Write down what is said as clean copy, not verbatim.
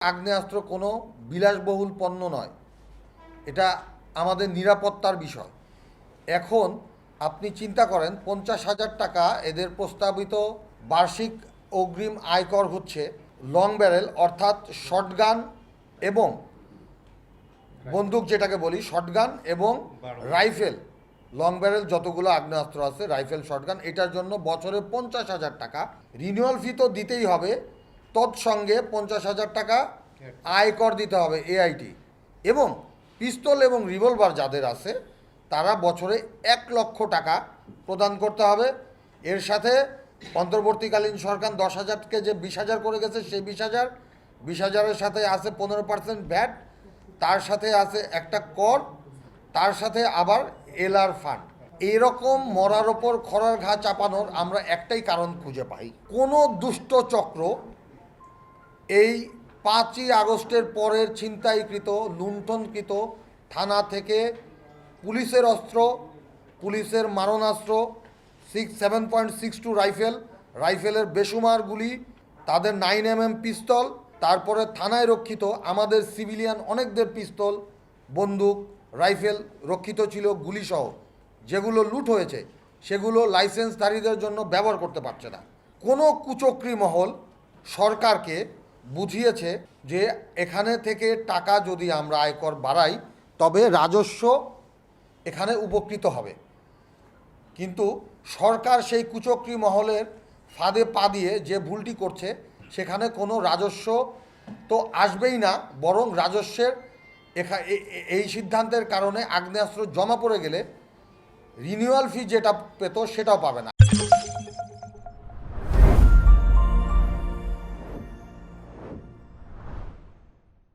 আগ্নেয়াস্ত্র কোনো বিলাসবহুল পণ্য নয়, এটা আমাদের নিরাপত্তার বিষয়। এখন আপনি চিন্তা করেন 50,000 টাকা এদের প্রস্তাবিত বার্ষিক অগ্রিম আয়কর হচ্ছে লং ব্যারেল অর্থাৎ শটগান এবং বন্দুক, যেটাকে বলি শটগান এবং রাইফেল, লং ব্যারেল যতগুলো আগ্নেয়াস্ত্র আছে, রাইফেল শটগান, এটার জন্য বছরে 50,000 টাকা রিনিউয়াল ফি তো দিতেই হবে, তৎসঙ্গে 50,000 টাকা আয়কর দিতে হবে এআইটি, এবং পিস্তল এবং রিভলভার যাদের আছে তারা বছরে 1,00,000 টাকা প্রদান করতে হবে। এর সাথে অন্তর্বর্তীকালীন সরকার 10,000কে যে 20,000 করে গেছে, সেই 20,000-20,000-এর সাথে আছে 15% ভ্যাট, তার সাথে আছে একটা কর, তার সাথে আবার এলআর ফান্ড। এরকম মরার ওপর খড়ার ঘা চাপানোর আমরা একটাই কারণ খুঁজে পাই, কোনো দুষ্ট চক্র এই 5ই আগস্টের পরের ছিনতাইকৃত, লুণ্ঠনকৃত থানা থেকে পুলিশের অস্ত্র, পুলিশের মারণাস্ত্র, 7.62 রাইফেলের বেসুমার গুলি, তাদের 9mm পিস্তল, তারপরে থানায় রক্ষিত আমাদের সিভিলিয়ান অনেকদের পিস্তল, বন্দুক, রাইফেল রক্ষিত ছিল গুলিসহ, যেগুলো লুট হয়েছে সেগুলো লাইসেন্সধারীদের জন্য ব্যবহার করতে পারছে না। কোনো কুচক্রী মহল সরকারকে বুঝিয়েছে যে এখানে থেকে টাকা যদি আমরা আয়কর বাড়াই তবে রাজস্ব এখানে উপকৃত হবে, কিন্তু সরকার সেই কুচক্রী মহলের ফাঁদে পা দিয়ে যে ভুলটি করছে, সেখানে কোনো রাজস্ব তো আসবেই না, বরং রাজস্বের এই সিদ্ধান্তের কারণে আগ্নেয়াস্ত্র জমা পড়ে গেলে রিনিউয়াল ফি যেটা পেত সেটাও পাবে না।